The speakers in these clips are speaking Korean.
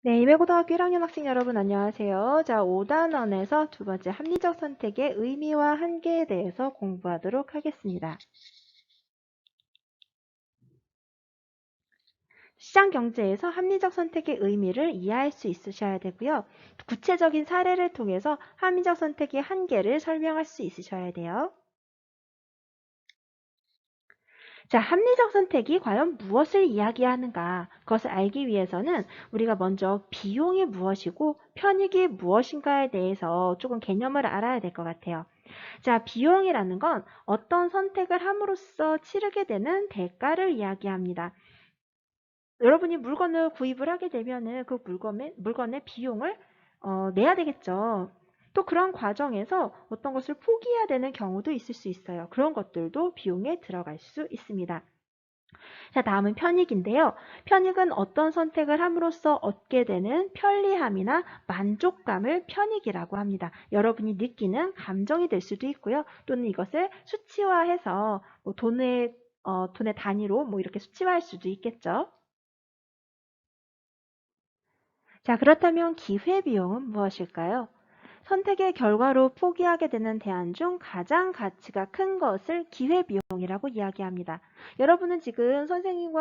네, 임해고등학교 1학년 학생 여러분 안녕하세요. 자, 5단원에서 두 번째 합리적 선택의 의미와 한계에 대해서 공부하도록 하겠습니다. 시장 경제에서 합리적 선택의 의미를 이해할 수 있으셔야 되고요. 구체적인 사례를 통해서 합리적 선택의 한계를 설명할 수 있으셔야 돼요. 자, 합리적 선택이 과연 무엇을 이야기하는가? 그것을 알기 위해서는 우리가 먼저 비용이 무엇이고 편익이 무엇인가에 대해서 조금 개념을 알아야 될 것 같아요. 자, 비용이라는 건 어떤 선택을 함으로써 치르게 되는 대가를 이야기합니다. 여러분이 물건을 구입을 하게 되면은 그 물건의 비용을 내야 되겠죠. 또 그런 과정에서 어떤 것을 포기해야 되는 경우도 있을 수 있어요. 그런 것들도 비용에 들어갈 수 있습니다. 자, 다음은 편익인데요. 편익은 어떤 선택을 함으로써 얻게 되는 편리함이나 만족감을 편익이라고 합니다. 여러분이 느끼는 감정이 될 수도 있고요. 또는 이것을 수치화해서 뭐 돈의 단위로 뭐 이렇게 수치화할 수도 있겠죠. 자, 그렇다면 기회비용은 무엇일까요? 선택의 결과로 포기하게 되는 대안 중 가장 가치가 큰 것을 기회비용이라고 이야기합니다. 여러분은 지금 선생님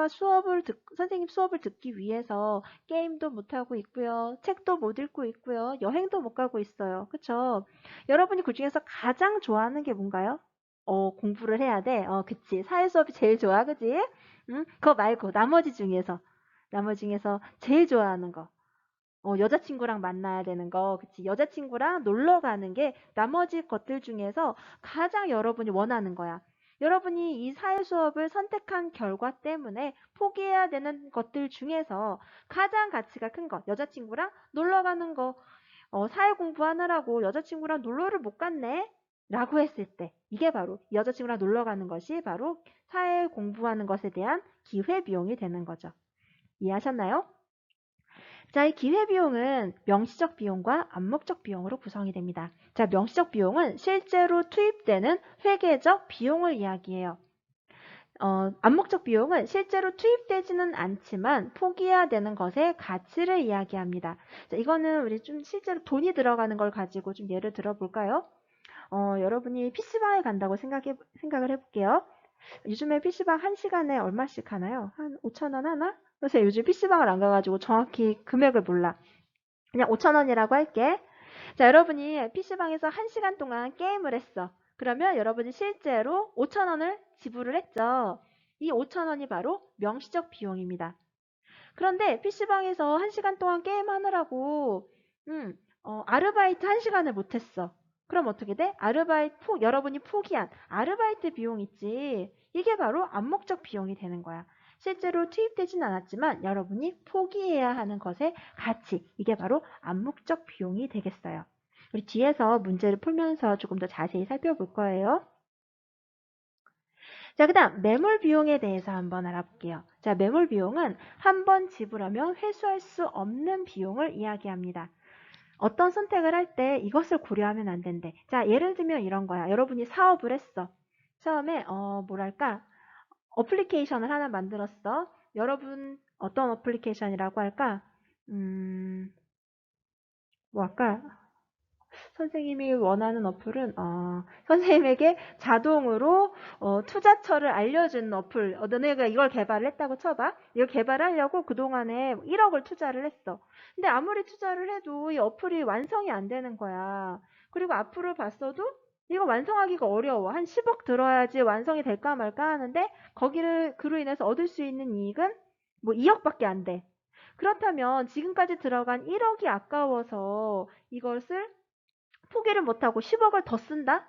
수업을 듣기 위해서 게임도 못하고 있고요. 책도 못 읽고 있고요. 여행도 못 가고 있어요. 그쵸? 여러분이 그 중에서 가장 좋아하는 게 뭔가요? 공부를 해야 돼. 그치. 사회 수업이 제일 좋아. 그치? 응? 그거 말고 나머지 중에서 제일 좋아하는 거. 여자친구랑 만나야 되는 거, 그치? 여자친구랑 놀러 가는 게 나머지 것들 중에서 가장 여러분이 원하는 거야. 여러분이 이 사회 수업을 선택한 결과 때문에 포기해야 되는 것들 중에서 가장 가치가 큰 것, 여자친구랑 놀러 가는 거, 사회 공부하느라고 여자친구랑 놀러를 못 갔네? 라고 했을 때, 이게 바로 여자친구랑 놀러 가는 것이 바로 사회 공부하는 것에 대한 기회비용이 되는 거죠. 이해하셨나요? 자, 이 기회비용은 명시적 비용과 암묵적 비용으로 구성이 됩니다. 자, 명시적 비용은 실제로 투입되는 회계적 비용을 이야기해요. 암묵적 비용은 실제로 투입되지는 않지만 포기해야 되는 것의 가치를 이야기합니다. 자, 이거는 우리 좀 실제로 돈이 들어가는 걸 가지고 좀 예를 들어 볼까요? 여러분이 PC방에 간다고 생각을 해볼게요. 요즘에 PC방 1시간에 얼마씩 하나요? 한 5,000원 하나? 그래서 요즘 PC방을 안 가가지고 정확히 금액을 몰라. 그냥 5,000원이라고 할게. 자, 여러분이 PC방에서 1시간 동안 게임을 했어. 그러면 여러분이 실제로 5,000원을 지불을 했죠. 이 5,000원이 바로 명시적 비용입니다. 그런데 PC방에서 1시간 동안 게임하느라고 아르바이트 1시간을 못했어. 그럼 어떻게 돼? 여러분이 포기한 아르바이트 비용 있지. 이게 바로 암묵적 비용이 되는 거야. 실제로 투입되진 않았지만 여러분이 포기해야 하는 것의 가치, 이게 바로 암묵적 비용이 되겠어요. 우리 뒤에서 문제를 풀면서 조금 더 자세히 살펴볼 거예요. 자, 그 다음 매몰 비용에 대해서 한번 알아볼게요. 자, 매몰 비용은 한 번 지불하면 회수할 수 없는 비용을 이야기합니다. 어떤 선택을 할 때 이것을 고려하면 안 된대. 자, 예를 들면 이런 거야. 여러분이 사업을 했어. 처음에 뭐랄까 어플리케이션을 하나 만들었어. 여러분 어떤 어플리케이션이라고 할까? 뭐 할까? 선생님이 원하는 어플은 선생님에게 자동으로 투자처를 알려주는 어플. 너네가 이걸 개발을 했다고 쳐봐. 이걸 개발하려고 그동안에 1억을 투자를 했어. 근데 아무리 투자를 해도 이 어플이 완성이 안 되는 거야. 그리고 앞으로 봤어도 이거 완성하기가 어려워. 한 10억 들어야지 완성이 될까 말까 하는데 거기를 그로 인해서 얻을 수 있는 이익은 뭐 2억밖에 안 돼. 그렇다면 지금까지 들어간 1억이 아까워서 이것을 포기를 못하고 10억을 더 쓴다?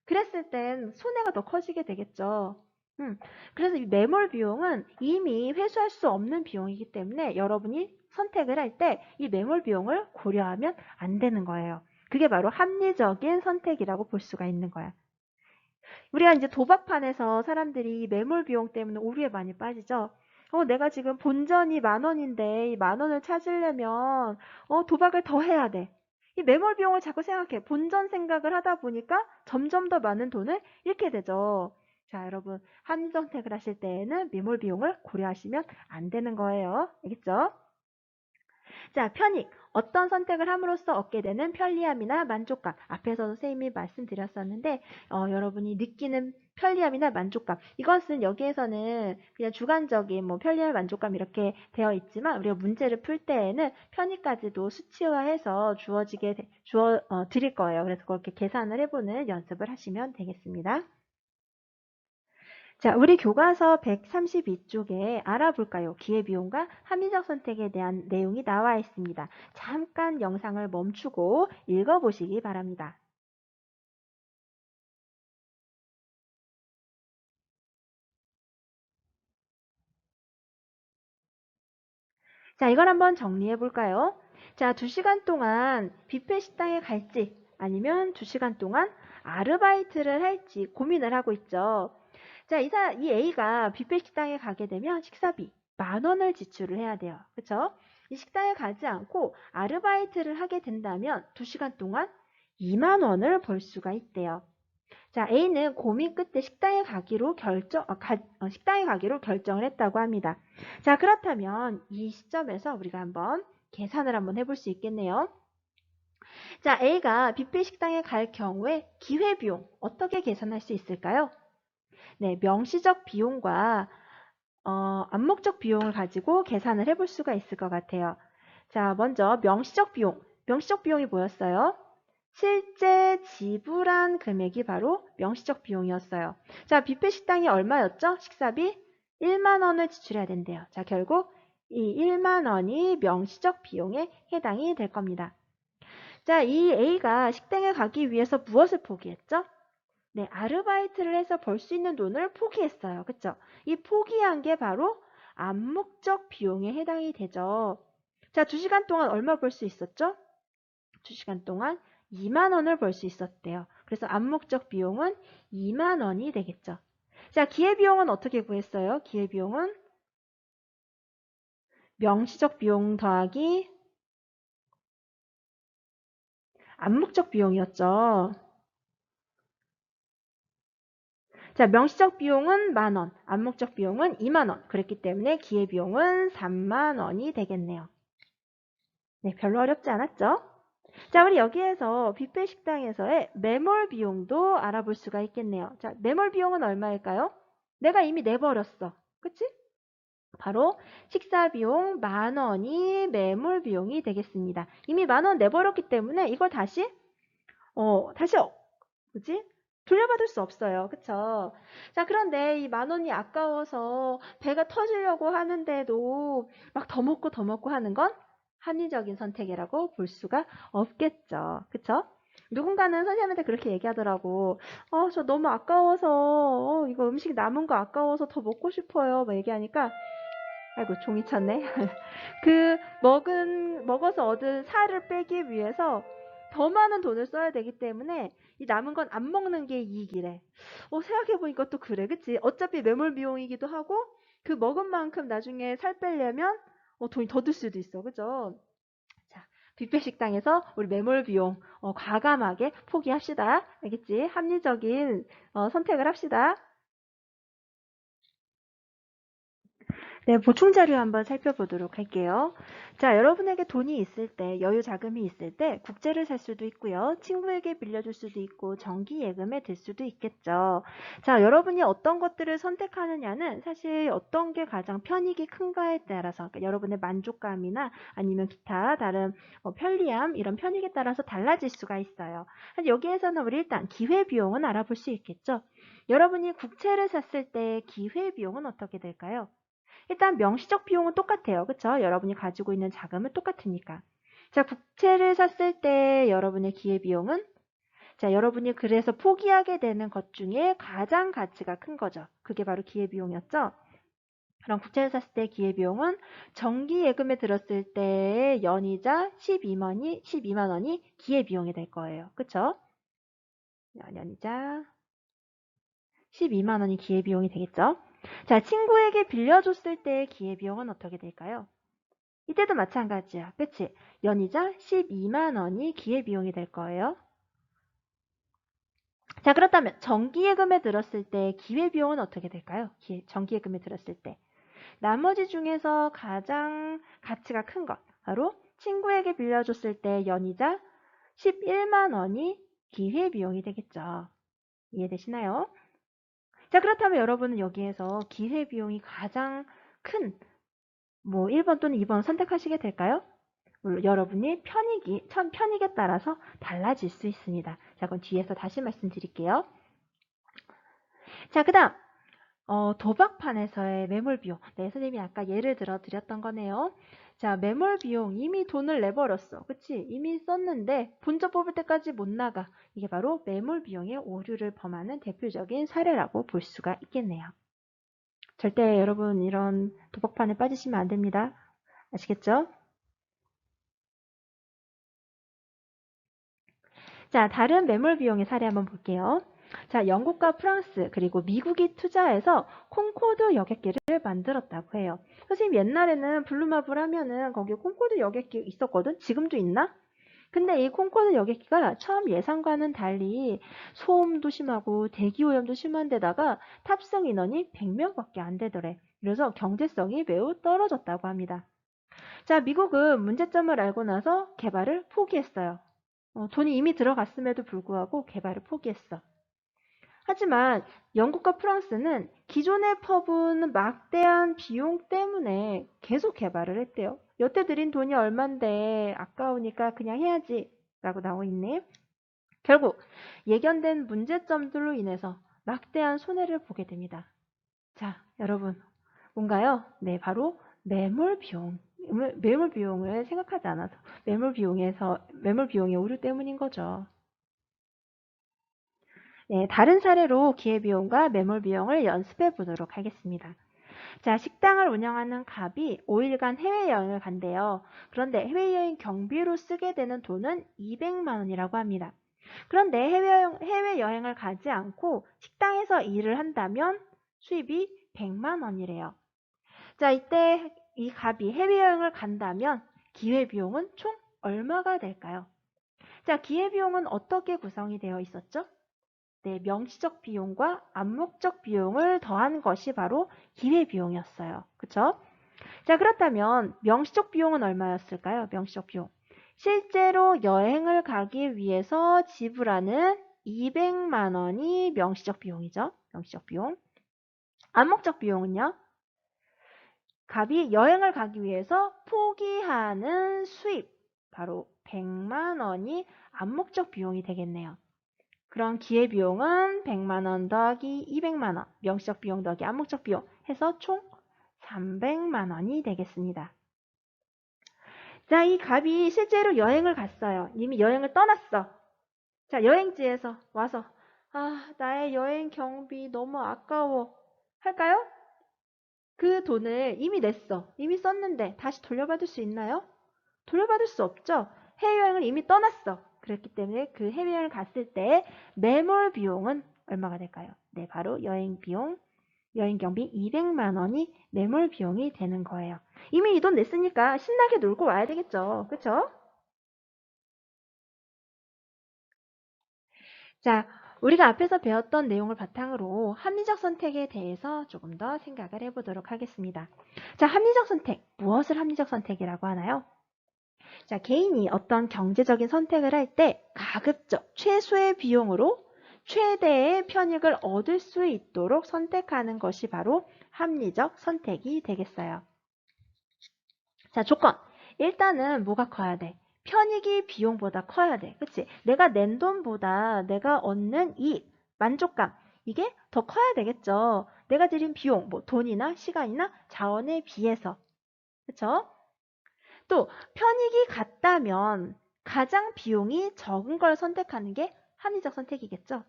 그랬을 땐 손해가 더 커지게 되겠죠. 음, 그래서 이 매몰 비용은 이미 회수할 수 없는 비용이기 때문에 여러분이 선택을 할 때 이 매몰 비용을 고려하면 안 되는 거예요. 그게 바로 합리적인 선택이라고 볼 수가 있는 거야. 우리가 이제 도박판에서 사람들이 매몰 비용 때문에 오류에 많이 빠지죠. 내가 지금 본전이 10,000원인데 이 10,000원을 찾으려면 도박을 더 해야 돼. 이 매몰 비용을 자꾸 생각해. 본전 생각을 하다 보니까 점점 더 많은 돈을 잃게 되죠. 자, 여러분 합리 선택을 하실 때에는 매몰 비용을 고려하시면 안 되는 거예요. 알겠죠? 자, 편익. 어떤 선택을 함으로써 얻게 되는 편리함이나 만족감. 앞에서 선생님이 말씀드렸었는데 여러분이 느끼는 편리함이나 만족감. 이것은 여기에서는 그냥 주관적인 뭐 편리함, 만족감 이렇게 되어 있지만 우리가 문제를 풀 때에는 편익까지도 수치화해서 드릴 거예요. 그래서 그렇게 계산을 해보는 연습을 하시면 되겠습니다. 자, 우리 교과서 132쪽에 알아볼까요? 기회비용과 합리적 선택에 대한 내용이 나와 있습니다. 잠깐 영상을 멈추고 읽어보시기 바랍니다. 자, 이걸 한번 정리해 볼까요? 자, 2시간 동안 뷔페 식당에 갈지 아니면 2시간 동안 아르바이트를 할지 고민을 하고 있죠. 자, 이 A가 뷔페 식당에 가게 되면 식사비 10,000원을 지출을 해야 돼요. 그쵸? 이 식당에 가지 않고 아르바이트를 하게 된다면 2시간 동안 20,000원을 벌 수가 있대요. 자, A는 고민 끝에 식당에 가기로 결정을 했다고 합니다. 자, 그렇다면 이 시점에서 우리가 한번 계산을 한번 해볼 수 있겠네요. 자, A가 뷔페 식당에 갈 경우에 기회비용 어떻게 계산할 수 있을까요? 네, 명시적 비용과 암묵적 비용을 가지고 계산을 해볼 수가 있을 것 같아요. 자, 먼저 명시적 비용. 명시적 비용이 뭐였어요? 실제 지불한 금액이 바로 명시적 비용이었어요. 자, 뷔페 식당이 얼마였죠? 식사비 10,000원을 지출해야 된대요. 자, 결국 이 10,000원이 명시적 비용에 해당이 될 겁니다. 자, 이 A가 식당에 가기 위해서 무엇을 포기했죠? 네, 아르바이트를 해서 벌 수 있는 돈을 포기했어요. 그쵸? 이 포기한 게 바로 암묵적 비용에 해당이 되죠. 자, 2시간 동안 얼마 벌 수 있었죠? 2시간 동안 20,000원을 벌 수 있었대요. 그래서 암묵적 비용은 20,000원이 되겠죠. 자, 기회비용은 어떻게 구했어요? 기회비용은 명시적 비용 더하기 암묵적 비용이었죠. 자, 명시적 비용은 10,000원, 암묵적 비용은 20,000원. 그랬기 때문에 기회비용은 30,000원이 되겠네요. 네, 별로 어렵지 않았죠? 자, 우리 여기에서 뷔페 식당에서의 매몰 비용도 알아볼 수가 있겠네요. 자, 매몰 비용은 얼마일까요? 내가 이미 내버렸어. 그치? 바로 식사 비용 10,000원이 매몰 비용이 되겠습니다. 이미 10,000원 내버렸기 때문에 이걸 다시 뭐지? 돌려받을 수 없어요. 그쵸? 자, 그런데 이 10,000원이 아까워서 배가 터지려고 하는데도 막 더 먹고 더 먹고 하는 건 합리적인 선택이라고 볼 수가 없겠죠. 그쵸? 누군가는 선생님한테 그렇게 얘기하더라고. 저 너무 아까워서, 이거 음식 남은 거 아까워서 더 먹고 싶어요. 막 얘기하니까, 아이고, 종이 쳤네. 먹어서 얻은 살을 빼기 위해서 더 많은 돈을 써야 되기 때문에 이 남은 건 안 먹는 게 이익이래. 생각해보니까 또 그래, 그치? 어차피 매몰 비용이기도 하고 그 먹은 만큼 나중에 살 빼려면 돈이 더 들 수도 있어, 그죠? 자, 뷔페 식당에서 우리 매몰 비용 과감하게 포기합시다. 알겠지? 합리적인 선택을 합시다. 네, 보충 자료 한번 살펴보도록 할게요. 자, 여러분에게 돈이 있을 때, 여유 자금이 있을 때 국제를 살 수도 있고요. 친구에게 빌려줄 수도 있고 정기 예금에 들 수도 있겠죠. 자, 여러분이 어떤 것들을 선택하느냐는 사실 어떤 게 가장 편익이 큰가에 따라서 그러니까 여러분의 만족감이나 아니면 기타 다른 편리함 이런 편익에 따라서 달라질 수가 있어요. 여기에서는 우리 일단 기회비용은 알아볼 수 있겠죠. 여러분이 국채를 샀을 때 기회비용은 어떻게 될까요? 일단 명시적 비용은 똑같아요. 그쵸? 여러분이 가지고 있는 자금은 똑같으니까. 자, 국채를 샀을 때 여러분의 기회비용은 자, 여러분이 그래서 포기하게 되는 것 중에 가장 가치가 큰 거죠. 그게 바로 기회비용이었죠. 그럼 국채를 샀을 때 기회비용은 정기예금에 들었을 때 연이자 12만 원이 기회비용이 될 거예요. 그쵸? 연이자 12만 원이 기회비용이 되겠죠. 자, 친구에게 빌려줬을 때의 기회비용은 어떻게 될까요? 이때도 마찬가지야. 그치? 연이자 12만 원이 기회비용이 될 거예요. 자, 그렇다면 정기예금에 들었을 때 기회비용은 어떻게 될까요? 정기예금에 들었을 때. 나머지 중에서 가장 가치가 큰 것. 바로 친구에게 빌려줬을 때 연이자 11만 원이 기회비용이 되겠죠. 이해되시나요? 자, 그렇다면 여러분은 여기에서 기회비용이 가장 큰 1번 또는 2번 선택하시게 될까요? 물론 여러분이 편익에 따라서 달라질 수 있습니다. 자, 그럼 뒤에서 다시 말씀드릴게요. 자, 그 다음 도박판에서의 매몰 비용. 네, 선생님이 아까 예를 들어 드렸던 거네요. 자, 매몰 비용. 이미 돈을 내버렸어. 그치? 이미 썼는데 본전 뽑을 때까지 못 나가. 이게 바로 매몰 비용의 오류를 범하는 대표적인 사례라고 볼 수가 있겠네요. 절대 여러분 이런 도박판에 빠지시면 안 됩니다. 아시겠죠? 자, 다른 매몰 비용의 사례 한번 볼게요. 자, 영국과 프랑스 그리고 미국이 투자해서 콩코드 여객기를 만들었다고 해요. 선생님 옛날에는 블루마블 하면은 거기 콩코드 여객기 있었거든? 지금도 있나? 근데 이 콩코드 여객기가 처음 예상과는 달리 소음도 심하고 대기오염도 심한 데다가 탑승 인원이 100명밖에 안 되더래. 그래서 경제성이 매우 떨어졌다고 합니다. 자, 미국은 문제점을 알고 나서 개발을 포기했어요. 돈이 이미 들어갔음에도 불구하고 개발을 포기했어. 하지만 영국과 프랑스는 기존의 펍은 막대한 비용 때문에 계속 개발을 했대요. 여태 들인 돈이 얼만데 아까우니까 그냥 해야지 라고 나와 있네. 결국 예견된 문제점들로 인해서 막대한 손해를 보게 됩니다. 자, 여러분 뭔가요? 네, 바로 매몰 비용을 생각하지 않아서 매몰 비용의 오류 때문인 거죠. 네, 다른 사례로 기회비용과 매몰비용을 연습해 보도록 하겠습니다. 자, 식당을 운영하는 갑이 5일간 해외여행을 간대요. 그런데 해외여행 경비로 쓰게 되는 돈은 200만 원이라고 합니다. 그런데 해외여행을 가지 않고 식당에서 일을 한다면 수입이 100만 원이래요. 자, 이때 이 갑이 해외여행을 간다면 기회비용은 총 얼마가 될까요? 자, 기회비용은 어떻게 구성이 되어 있었죠? 네, 명시적 비용과 암묵적 비용을 더한 것이 바로 기회비용이었어요. 그쵸? 자, 그렇다면 명시적 비용은 얼마였을까요? 명시적 비용. 실제로 여행을 가기 위해서 지불하는 200만 원이 명시적 비용이죠. 명시적 비용. 암묵적 비용은요? 갑이 여행을 가기 위해서 포기하는 수입, 바로 100만 원이 암묵적 비용이 되겠네요. 그럼 기회비용은 100만 원 더하기 200만 원, 명시적 비용 더하기 암묵적 비용 해서 총 300만 원이 되겠습니다. 자, 이 갑이 실제로 여행을 갔어요. 이미 여행을 떠났어. 자, 여행지에서 와서 나의 여행 경비 너무 아까워. 할까요? 그 돈을 이미 냈어. 이미 썼는데 다시 돌려받을 수 있나요? 돌려받을 수 없죠. 해외여행을 이미 떠났어. 그렇기 때문에 그 해외여행을 갔을 때 매몰 비용은 얼마가 될까요? 네, 바로 여행 경비 200만 원이 매몰 비용이 되는 거예요. 이미 이 돈 냈으니까 신나게 놀고 와야 되겠죠. 그쵸? 자, 우리가 앞에서 배웠던 내용을 바탕으로 합리적 선택에 대해서 조금 더 생각을 해보도록 하겠습니다. 자, 합리적 선택. 무엇을 합리적 선택이라고 하나요? 자, 개인이 어떤 경제적인 선택을 할 때 가급적 최소의 비용으로 최대의 편익을 얻을 수 있도록 선택하는 것이 바로 합리적 선택이 되겠어요. 자, 조건. 일단은 뭐가 커야 돼? 편익이 비용보다 커야 돼. 그치? 내가 낸 돈보다 내가 얻는 이익, 만족감, 이게 더 커야 되겠죠. 내가 들인 비용, 돈이나 시간이나 자원에 비해서. 그쵸? 또 편익이 같다면 가장 비용이 적은 걸 선택하는 게 합리적 선택이겠죠.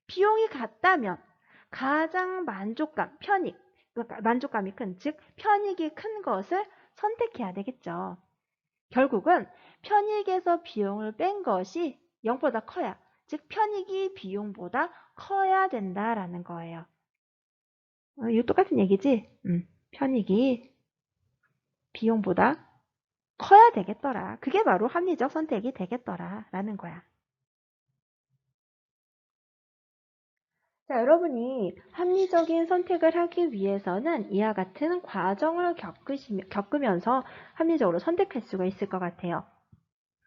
비용이 같다면 가장 만족감이 큰, 즉 편익이 큰 것을 선택해야 되겠죠. 결국은 편익에서 비용을 뺀 것이 0보다 커야, 즉 편익이 비용보다 커야 된다라는 거예요. 이거 똑같은 얘기지? 편익이 비용보다 커야 되겠더라. 그게 바로 합리적 선택이 되겠더라. 라는 거야. 자, 여러분이 합리적인 선택을 하기 위해서는 이와 같은 과정을 겪으면서 합리적으로 선택할 수가 있을 것 같아요.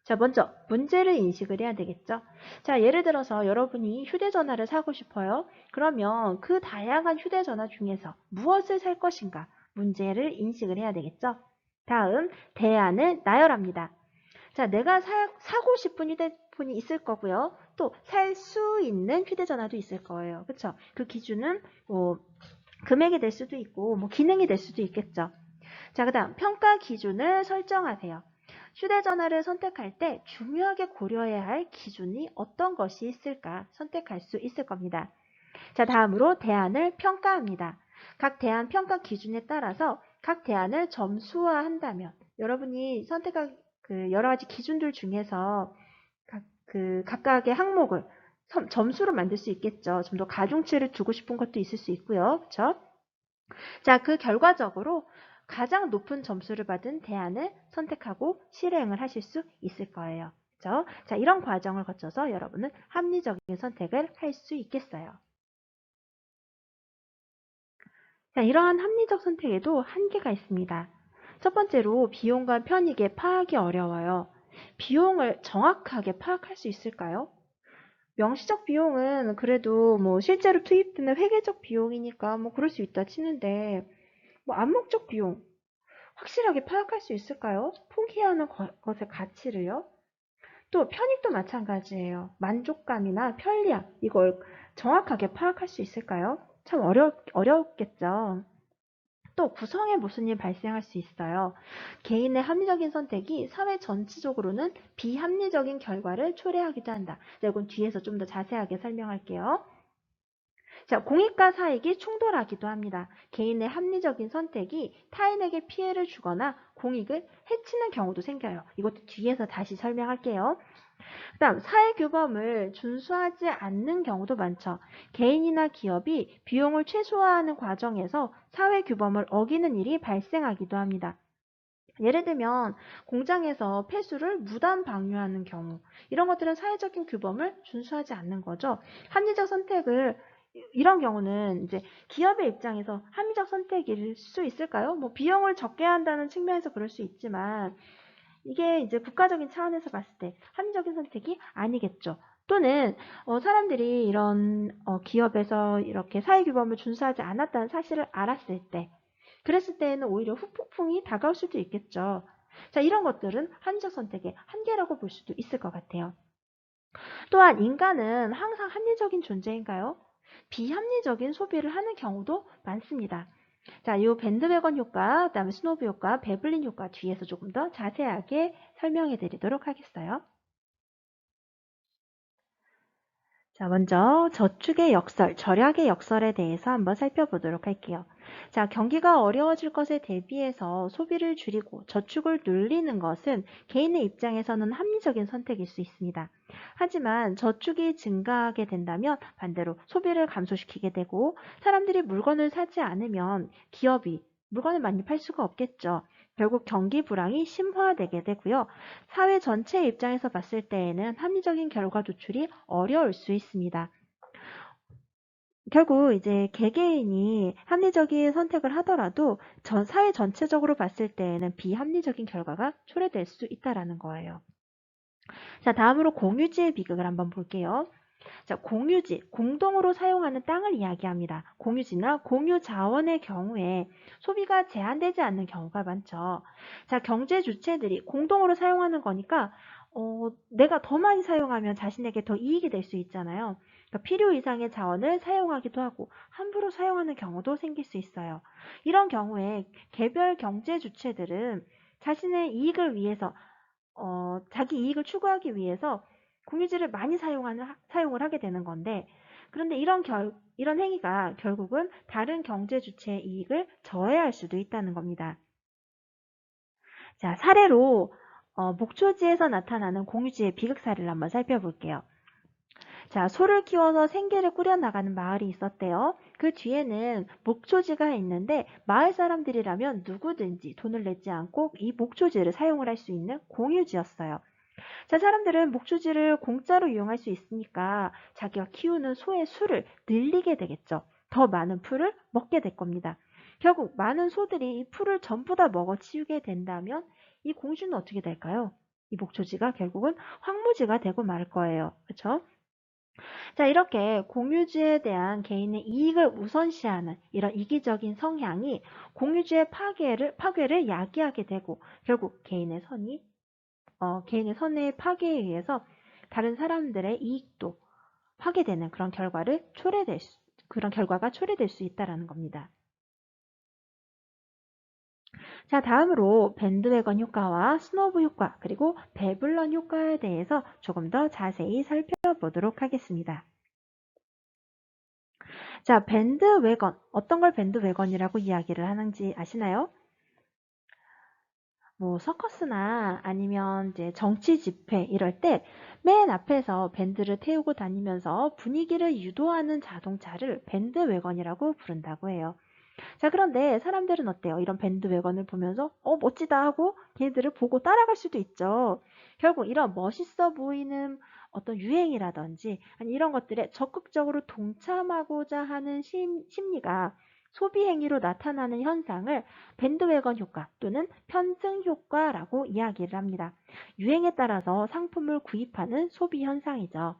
자, 먼저 문제를 인식을 해야 되겠죠. 자, 예를 들어서 여러분이 휴대전화를 사고 싶어요. 그러면 그 다양한 휴대전화 중에서 무엇을 살 것인가? 문제를 인식을 해야 되겠죠. 다음, 대안을 나열합니다. 자, 내가 사고 싶은 휴대폰이 있을 거고요. 또 살 수 있는 휴대전화도 있을 거예요. 그쵸? 그 기준은 뭐 금액이 될 수도 있고 뭐 기능이 될 수도 있겠죠. 자, 그 다음 평가 기준을 설정하세요. 휴대전화를 선택할 때 중요하게 고려해야 할 기준이 어떤 것이 있을까 선택할 수 있을 겁니다. 자, 다음으로 대안을 평가합니다. 각 대안 평가 기준에 따라서 각 대안을 점수화한다면 여러분이 선택한 그 여러 가지 기준들 중에서 각각의 항목을 점수로 만들 수 있겠죠. 좀 더 가중치를 두고 싶은 것도 있을 수 있고요. 그렇죠? 자, 그 결과적으로 가장 높은 점수를 받은 대안을 선택하고 실행을 하실 수 있을 거예요. 그렇죠? 자, 이런 과정을 거쳐서 여러분은 합리적인 선택을 할 수 있겠어요. 자, 이러한 합리적 선택에도 한계가 있습니다. 첫 번째로 비용과 편익의 파악이 어려워요. 비용을 정확하게 파악할 수 있을까요? 명시적 비용은 그래도 뭐 실제로 투입되는 회계적 비용이니까 뭐 그럴 수 있다 치는데 뭐 암묵적 비용 확실하게 파악할 수 있을까요? 포기하는 것의 가치를요? 또 편익도 마찬가지예요. 만족감이나 편리함 이걸 정확하게 파악할 수 있을까요? 참 어렵겠죠. 또 구성에 무슨 일이 발생할 수 있어요. 개인의 합리적인 선택이 사회 전체적으로는 비합리적인 결과를 초래하기도 한다. 이건 뒤에서 좀 더 자세하게 설명할게요. 자, 공익과 사익이 충돌하기도 합니다. 개인의 합리적인 선택이 타인에게 피해를 주거나 공익을 해치는 경우도 생겨요. 이것도 뒤에서 다시 설명할게요. 그다음 사회규범을 준수하지 않는 경우도 많죠. 개인이나 기업이 비용을 최소화하는 과정에서 사회규범을 어기는 일이 발생하기도 합니다. 예를 들면 공장에서 폐수를 무단 방류하는 경우 이런 것들은 사회적인 규범을 준수하지 않는 거죠. 합리적 선택을 이런 경우는 이제 기업의 입장에서 합리적 선택일 수 있을까요? 뭐 비용을 적게 한다는 측면에서 그럴 수 있지만 이게 이제 국가적인 차원에서 봤을 때 합리적인 선택이 아니겠죠. 또는 사람들이 이런 기업에서 이렇게 사회규범을 준수하지 않았다는 사실을 알았을 때 그랬을 때에는 오히려 후폭풍이 다가올 수도 있겠죠. 자, 이런 것들은 합리적 선택의 한계라고 볼 수도 있을 것 같아요. 또한 인간은 항상 합리적인 존재인가요? 비합리적인 소비를 하는 경우도 많습니다. 자, 이 밴드웨건 효과, 그다음에 스노브 효과, 베블린 효과 뒤에서 조금 더 자세하게 설명해 드리도록 하겠어요. 자, 먼저 저축의 역설, 절약의 역설에 대해서 한번 살펴보도록 할게요. 자, 경기가 어려워질 것에 대비해서 소비를 줄이고 저축을 늘리는 것은 개인의 입장에서는 합리적인 선택일 수 있습니다. 하지만 저축이 증가하게 된다면 반대로 소비를 감소시키게 되고 사람들이 물건을 사지 않으면 기업이 물건을 많이 팔 수가 없겠죠. 결국 경기 불황이 심화되게 되고요. 사회 전체 입장에서 봤을 때에는 합리적인 결과 도출이 어려울 수 있습니다. 결국 이제 개개인이 합리적인 선택을 하더라도 사회 전체적으로 봤을 때에는 비합리적인 결과가 초래될 수 있다라는 거예요. 자, 다음으로 공유지의 비극을 한번 볼게요. 자, 공유지, 공동으로 사용하는 땅을 이야기합니다. 공유지나 공유 자원의 경우에 소비가 제한되지 않는 경우가 많죠. 자, 경제 주체들이 공동으로 사용하는 거니까 내가 더 많이 사용하면 자신에게 더 이익이 될 수 있잖아요. 그러니까 필요 이상의 자원을 사용하기도 하고 함부로 사용하는 경우도 생길 수 있어요. 이런 경우에 개별 경제 주체들은 자신의 이익을 위해서 자기 이익을 추구하기 위해서 공유지를 많이 사용을 하게 되는 건데, 그런데 이런 행위가 결국은 다른 경제 주체의 이익을 저해할 수도 있다는 겁니다. 자, 사례로 목초지에서 나타나는 공유지의 비극 사례를 한번 살펴볼게요. 자, 소를 키워서 생계를 꾸려나가는 마을이 있었대요. 그 뒤에는 목초지가 있는데 마을 사람들이라면 누구든지 돈을 내지 않고 이 목초지를 사용을 할 수 있는 공유지였어요. 자, 사람들은 목초지를 공짜로 이용할 수 있으니까 자기가 키우는 소의 수를 늘리게 되겠죠. 더 많은 풀을 먹게 될 겁니다. 결국 많은 소들이 이 풀을 전부 다 먹어치우게 된다면 이 공주는 어떻게 될까요? 이 목초지가 결국은 황무지가 되고 말 거예요. 그렇죠? 자, 이렇게 공유주에 대한 개인의 이익을 우선시하는 이런 이기적인 성향이 공유주의 파괴를 야기하게 되고 결국 개인의 선의 파괴에 의해서 다른 사람들의 이익도 파괴되는 그런 결과가 초래될 수 있다라는 겁니다. 자, 다음으로 밴드웨건 효과와 스노브 효과, 그리고 배블런 효과에 대해서 조금 더 자세히 살펴보도록 하겠습니다. 자, 밴드웨건. 어떤 걸 밴드웨건이라고 이야기를 하는지 아시나요? 뭐 서커스나 아니면 이제 정치 집회 이럴 때 맨 앞에서 밴드를 태우고 다니면서 분위기를 유도하는 자동차를 밴드웨건이라고 부른다고 해요. 자, 그런데 사람들은 어때요? 이런 밴드웨건을 보면서 멋지다 하고 걔네들을 보고 따라갈 수도 있죠. 결국 이런 멋있어 보이는 어떤 유행이라든지 아니 이런 것들에 적극적으로 동참하고자 하는 심리가 소비 행위로 나타나는 현상을 밴드웨건 효과 또는 편승 효과라고 이야기를 합니다. 유행에 따라서 상품을 구입하는 소비 현상이죠.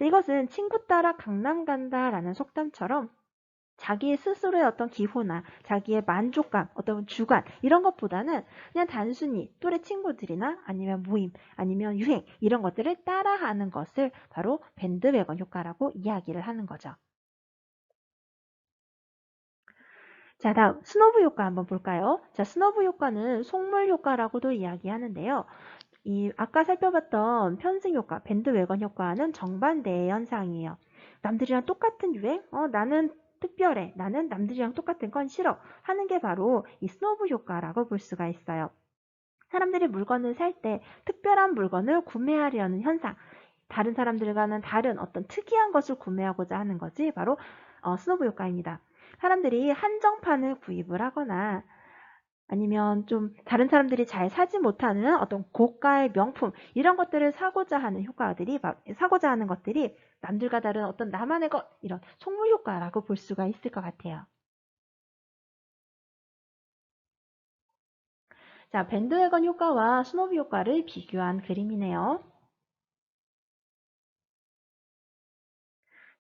이것은 친구 따라 강남 간다라는 속담처럼 자기의 스스로의 어떤 기호나 자기의 만족감, 어떤 주관 이런 것보다는 그냥 단순히 또래 친구들이나 아니면 모임, 아니면 유행 이런 것들을 따라하는 것을 바로 밴드웨건 효과라고 이야기를 하는 거죠. 자, 다음 스노브 효과 한번 볼까요? 자, 스노브 효과는 속물 효과라고도 이야기하는데요. 이 아까 살펴봤던 편승 효과, 밴드웨건 효과는 정반대의 현상이에요. 남들이랑 똑같은 유행? 나는 특별해. 나는 남들이랑 똑같은 건 싫어. 하는 게 바로 이 스노브 효과라고 볼 수가 있어요. 사람들이 물건을 살 때 특별한 물건을 구매하려는 현상, 다른 사람들과는 다른 어떤 특이한 것을 구매하고자 하는 것이 바로 스노브 효과입니다. 사람들이 한정판을 구입을 하거나 아니면 좀 다른 사람들이 잘 사지 못하는 어떤 고가의 명품 이런 것들을 사고자 하는 것들이 남들과 다른 어떤 나만의 것 이런 속물 효과라고 볼 수가 있을 것 같아요. 자, 밴드웨건 효과와 스노브 효과를 비교한 그림이네요.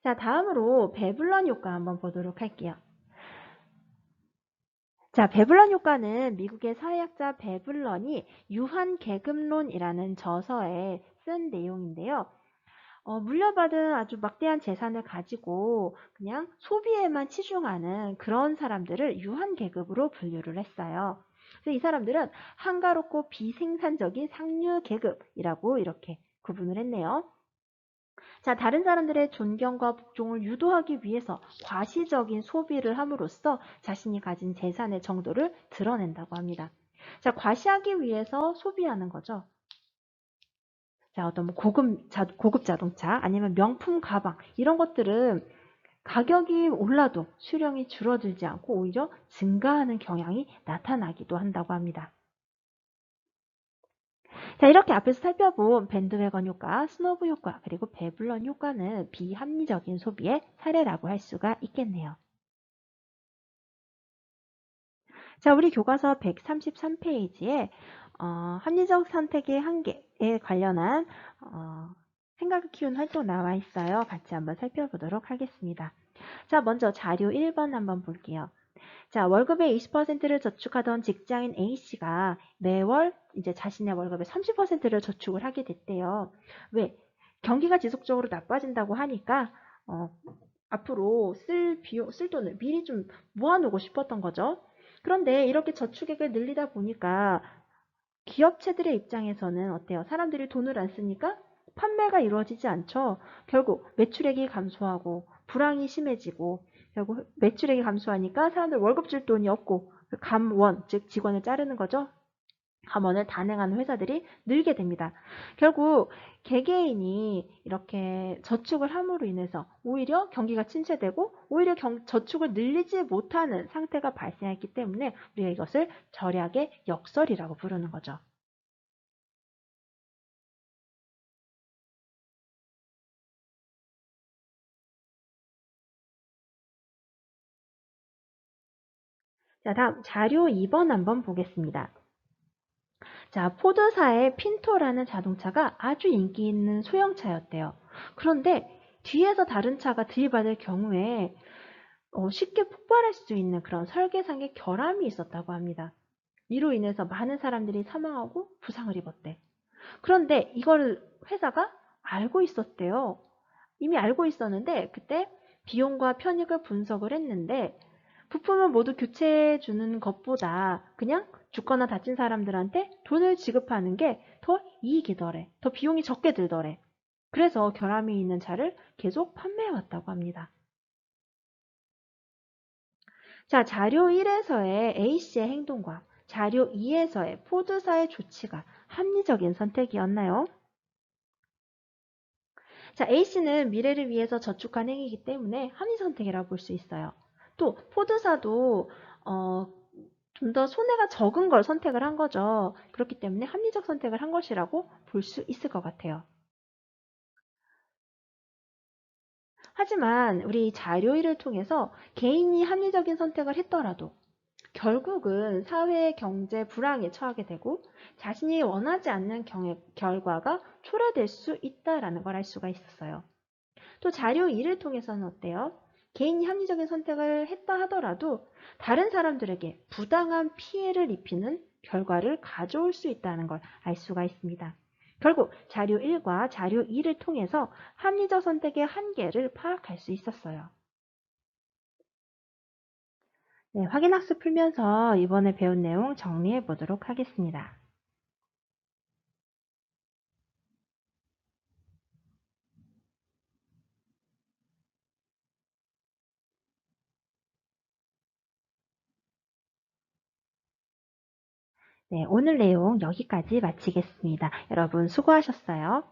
자, 다음으로 배블런 효과 한번 보도록 할게요. 자, 배블런 효과는 미국의 사회학자 배블런이 유한계급론이라는 저서에 쓴 내용인데요. 물려받은 아주 막대한 재산을 가지고 그냥 소비에만 치중하는 그런 사람들을 유한계급으로 분류를 했어요. 그래서 이 사람들은 한가롭고 비생산적인 상류계급이라고 이렇게 구분을 했네요. 자, 다른 사람들의 존경과 복종을 유도하기 위해서 과시적인 소비를 함으로써 자신이 가진 재산의 정도를 드러낸다고 합니다. 자, 과시하기 위해서 소비하는 거죠. 자, 어떤 뭐 고급 자동차 아니면 명품 가방 이런 것들은 가격이 올라도 수령이 줄어들지 않고 오히려 증가하는 경향이 나타나기도 한다고 합니다. 자, 이렇게 앞에서 살펴본 밴드웨건 효과, 스노브 효과, 그리고 배블런 효과는 비합리적인 소비의 사례라고 할 수가 있겠네요. 자, 우리 교과서 133페이지에 합리적 선택의 한계에 관련한 생각을 키운 활동 나와 있어요. 같이 한번 살펴보도록 하겠습니다. 자, 먼저 자료 1번 한번 볼게요. 자, 월급의 20%를 저축하던 직장인 A씨가 매월 이제 자신의 월급의 30%를 저축을 하게 됐대요. 왜? 경기가 지속적으로 나빠진다고 하니까 앞으로 쓸 돈을 미리 좀 모아놓고 싶었던 거죠. 그런데 이렇게 저축액을 늘리다 보니까 기업체들의 입장에서는 어때요? 사람들이 돈을 안 쓰니까 판매가 이루어지지 않죠. 결국 매출액이 감소하고 불황이 심해지고 결국 매출액이 감소하니까 사람들 월급 줄 돈이 없고 감원, 즉 직원을 자르는 거죠. 감원을 단행하는 회사들이 늘게 됩니다. 결국 개개인이 이렇게 저축을 함으로 인해서 오히려 경기가 침체되고 오히려 저축을 늘리지 못하는 상태가 발생했기 때문에 우리가 이것을 절약의 역설이라고 부르는 거죠. 자, 다음 자료 2번 한번 보겠습니다. 자, 포드사의 핀토라는 자동차가 아주 인기 있는 소형차였대요. 그런데 뒤에서 다른 차가 들이받을 경우에 쉽게 폭발할 수 있는 그런 설계상의 결함이 있었다고 합니다. 이로 인해서 많은 사람들이 사망하고 부상을 입었대. 그런데 이걸 회사가 알고 있었대요. 이미 알고 있었는데 그때 비용과 편익을 분석을 했는데 부품을 모두 교체해 주는 것보다 그냥 죽거나 다친 사람들한테 돈을 지급하는 게 더 이익이더래. 더 비용이 적게 들더래. 그래서 결함이 있는 차를 계속 판매해 왔다고 합니다. 자, 자료 1에서의 A씨의 행동과 자료 2에서의 포드사의 조치가 합리적인 선택이었나요? 자, A씨는 미래를 위해서 저축한 행위이기 때문에 합리 선택이라고 볼 수 있어요. 또 포드사도 좀 더 손해가 적은 걸 선택을 한 거죠. 그렇기 때문에 합리적 선택을 한 것이라고 볼 수 있을 것 같아요. 하지만 우리 자료 1을 통해서 개인이 합리적인 선택을 했더라도 결국은 사회 경제 불황에 처하게 되고 자신이 원하지 않는 결과가 초래될 수 있다라는 걸 알 수가 있었어요. 또 자료 2를 통해서는 어때요? 개인이 합리적인 선택을 했다 하더라도 다른 사람들에게 부당한 피해를 입히는 결과를 가져올 수 있다는 걸 알 수가 있습니다. 결국 자료 1과 자료 2를 통해서 합리적 선택의 한계를 파악할 수 있었어요. 네, 확인학습 풀면서 이번에 배운 내용 정리해 보도록 하겠습니다. 네, 오늘 내용 여기까지 마치겠습니다. 여러분 수고하셨어요.